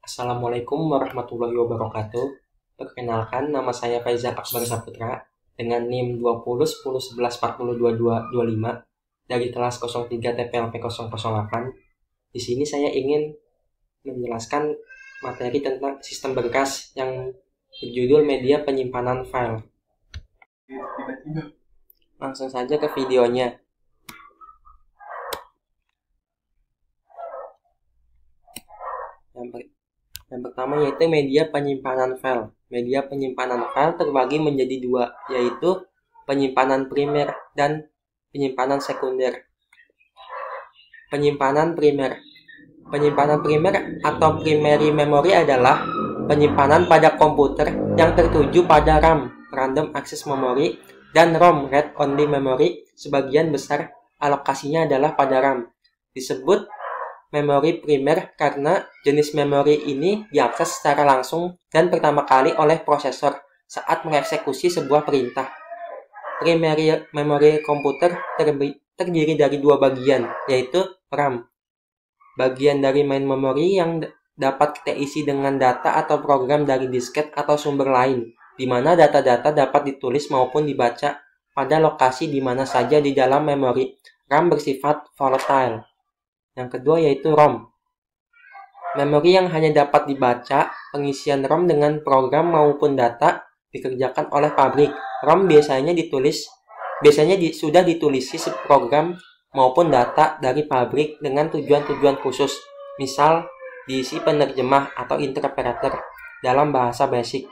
Assalamualaikum warahmatullahi wabarakatuh. Perkenalkan, nama saya Faizal Akbar Saputra dengan NIM 201011402225 dari kelas 03 TPLP 008. Di sini saya ingin menjelaskan materi tentang sistem berkas yang berjudul media penyimpanan file. Langsung saja ke videonya. Yang pertama yaitu media penyimpanan file. Media penyimpanan file terbagi menjadi dua, yaitu penyimpanan primer dan penyimpanan sekunder. Penyimpanan primer. Penyimpanan primer atau primary memory adalah penyimpanan pada komputer yang tertuju pada RAM, random access memory, dan ROM, read only memory. Sebagian besar alokasinya adalah pada RAM. Disebut memori primer karena jenis memori ini diakses secara langsung dan pertama kali oleh prosesor saat mengeksekusi sebuah perintah. Primary memory komputer terdiri dari dua bagian, yaitu RAM. Bagian dari main memory yang dapat kita isi dengan data atau program dari disket atau sumber lain, di mana data-data dapat ditulis maupun dibaca pada lokasi di mana saja di dalam memori. RAM bersifat volatile. Yang kedua yaitu ROM. Memori yang hanya dapat dibaca. Pengisian ROM dengan program maupun data dikerjakan oleh pabrik. ROM biasanya sudah ditulisi program maupun data dari pabrik dengan tujuan-tujuan khusus. Misal diisi penerjemah atau interpreter dalam bahasa basic.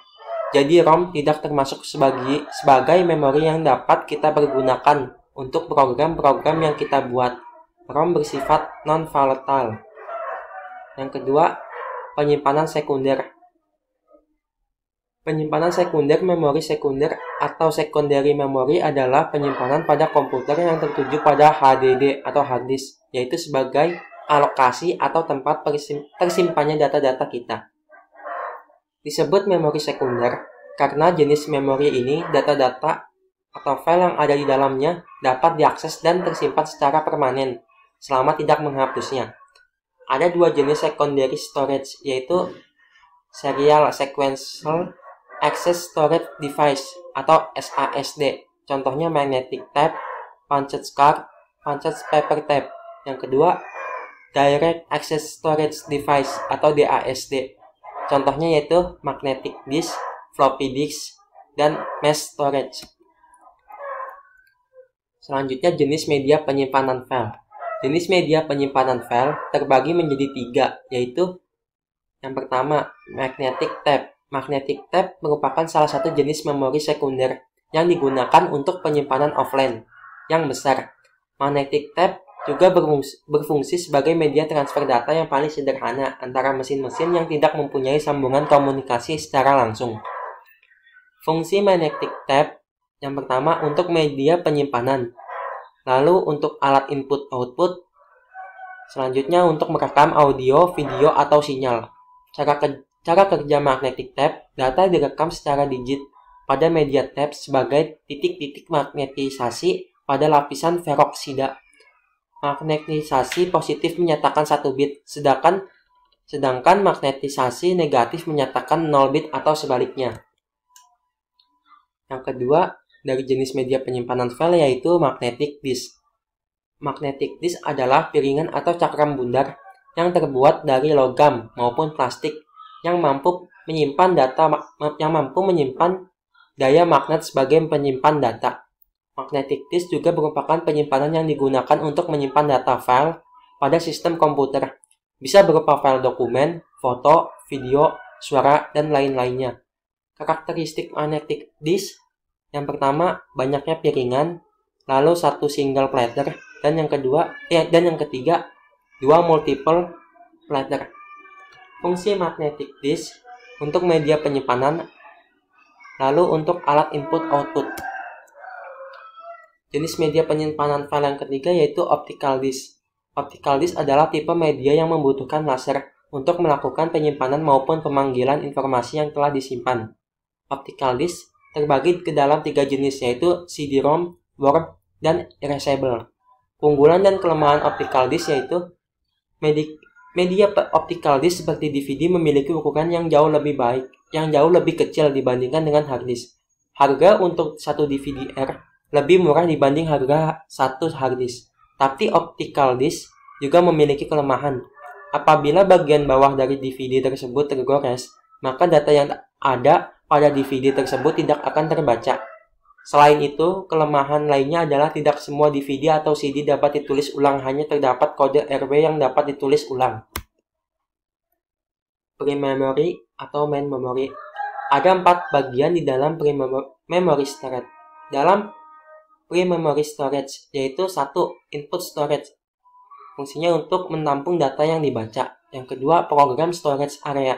Jadi ROM tidak termasuk sebagai memori yang dapat kita pergunakan untuk program-program yang kita buat. ROM bersifat non-volatile. Yang kedua, penyimpanan sekunder. Penyimpanan sekunder, memori sekunder atau secondary memory adalah penyimpanan pada komputer yang tertuju pada HDD atau hard disk, yaitu sebagai alokasi atau tempat tersimpannya data-data kita. Disebut memori sekunder karena jenis memori ini data-data atau file yang ada di dalamnya dapat diakses dan tersimpan secara permanen selama tidak menghapusnya. Ada dua jenis secondary storage, yaitu Serial Sequential Access Storage Device atau SASD. Contohnya magnetic tape, punched card, punched paper tape. Yang kedua, Direct Access Storage Device atau DASD. Contohnya yaitu magnetic disk, floppy disk, dan mass storage. Selanjutnya jenis media penyimpanan file. Jenis media penyimpanan file terbagi menjadi tiga, yaitu yang pertama, magnetic tape. Magnetic tape merupakan salah satu jenis memori sekunder yang digunakan untuk penyimpanan offline yang besar. Magnetic tape juga berfungsi sebagai media transfer data yang paling sederhana antara mesin-mesin yang tidak mempunyai sambungan komunikasi secara langsung. Fungsi magnetic tape yang pertama untuk media penyimpanan. Lalu untuk alat input-output, selanjutnya untuk merekam audio, video, atau sinyal. Cara kerja magnetic tape, data direkam secara digit pada media tape sebagai titik-titik magnetisasi pada lapisan peroksida. Magnetisasi positif menyatakan 1 bit, sedangkan magnetisasi negatif menyatakan 0 bit atau sebaliknya. Yang kedua, dari jenis media penyimpanan file yaitu magnetic disk. Magnetic disk adalah piringan atau cakram bundar yang terbuat dari logam maupun plastik yang mampu menyimpan daya magnet sebagai penyimpan data. Magnetic disk juga merupakan penyimpanan yang digunakan untuk menyimpan data file pada sistem komputer. Bisa berupa file dokumen, foto, video, suara, dan lain-lainnya. Karakteristik magnetic disk yang pertama, banyaknya piringan, lalu satu single platter, dan yang ketiga, dua multiple platter. Fungsi magnetic disk untuk media penyimpanan, lalu untuk alat input-output. Jenis media penyimpanan file yang ketiga yaitu optical disk. Optical disk adalah tipe media yang membutuhkan laser untuk melakukan penyimpanan maupun pemanggilan informasi yang telah disimpan. Optical disk terbagi ke dalam 3 jenis, yaitu CD-ROM, warp, dan erasable. Keunggulan dan kelemahan optical disk yaitu Media optical disk seperti DVD memiliki ukuran yang jauh lebih kecil dibandingkan dengan hard disk. Harga untuk satu DVD-R lebih murah dibanding harga satu hard disk. Tapi optical disk juga memiliki kelemahan. Apabila bagian bawah dari DVD tersebut tergores, maka data yang ada pada DVD tersebut tidak akan terbaca. Selain itu, kelemahan lainnya adalah tidak semua DVD atau CD dapat ditulis ulang, hanya terdapat kode RW yang dapat ditulis ulang. Pre-memory atau main memory. Ada 4 bagian di dalam pre-memory storage. Dalam pre-memory storage, yaitu 1. Input storage. Fungsinya untuk menampung data yang dibaca. Yang kedua, program storage area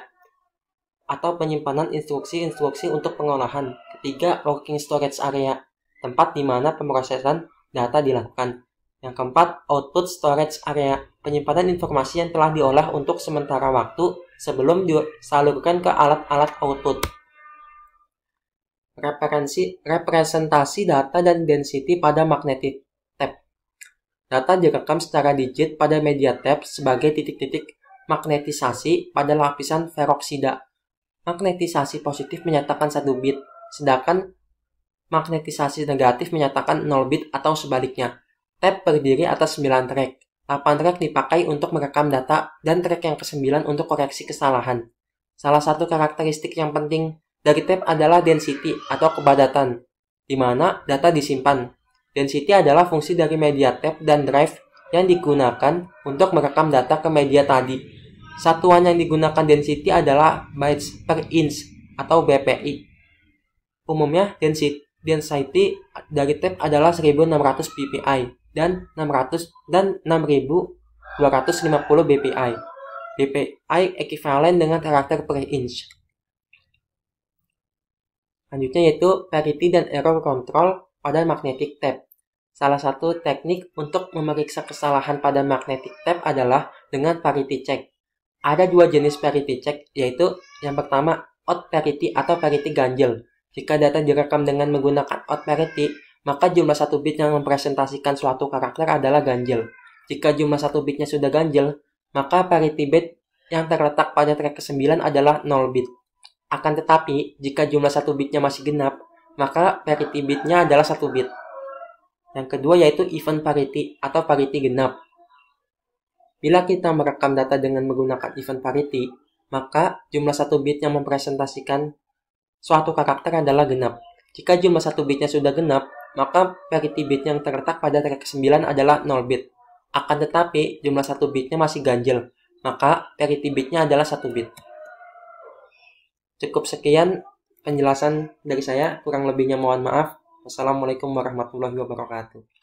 atau penyimpanan instruksi-instruksi untuk pengolahan. Ketiga, working storage area, tempat di mana pemrosesan data dilakukan. Yang keempat, output storage area, penyimpanan informasi yang telah diolah untuk sementara waktu sebelum disalurkan ke alat-alat output. Representasi data dan density pada magnetic tape. Data direkam secara digit pada media tape sebagai titik-titik magnetisasi pada lapisan peroksida. Magnetisasi positif menyatakan 1 bit, sedangkan magnetisasi negatif menyatakan 0 bit atau sebaliknya. Tape terdiri atas 9 track. 8 track dipakai untuk merekam data dan track yang ke-9 untuk koreksi kesalahan. Salah satu karakteristik yang penting dari tape adalah density atau kepadatan, di mana data disimpan. Density adalah fungsi dari media tape dan drive yang digunakan untuk merekam data ke media tadi. Satuan yang digunakan density adalah bytes per inch atau BPI. Umumnya density dari tape adalah 1600 ppi dan 6250 bpi. BPI ekivalen dengan karakter per inch. Selanjutnya yaitu parity dan error control pada magnetic tape. Salah satu teknik untuk memeriksa kesalahan pada magnetic tape adalah dengan parity check. Ada 2 jenis parity check, yaitu yang pertama odd parity atau parity ganjil. Jika data direkam dengan menggunakan odd parity, maka jumlah 1 bit yang mempresentasikan suatu karakter adalah ganjil. Jika jumlah 1 bitnya sudah ganjil, maka parity bit yang terletak pada track ke-9 adalah 0 bit. Akan tetapi, jika jumlah 1 bitnya masih genap, maka parity bitnya adalah 1 bit. Yang kedua yaitu even parity atau parity genap. Bila kita merekam data dengan menggunakan even parity, maka jumlah 1 bit yang mempresentasikan suatu karakter adalah genap. Jika jumlah 1 bitnya sudah genap, maka parity bit yang terletak pada track ke-9 adalah 0 bit. Akan tetapi, jumlah 1 bitnya masih ganjil, maka parity bitnya adalah 1 bit. Cukup sekian penjelasan dari saya, kurang lebihnya mohon maaf. Wassalamualaikum warahmatullahi wabarakatuh.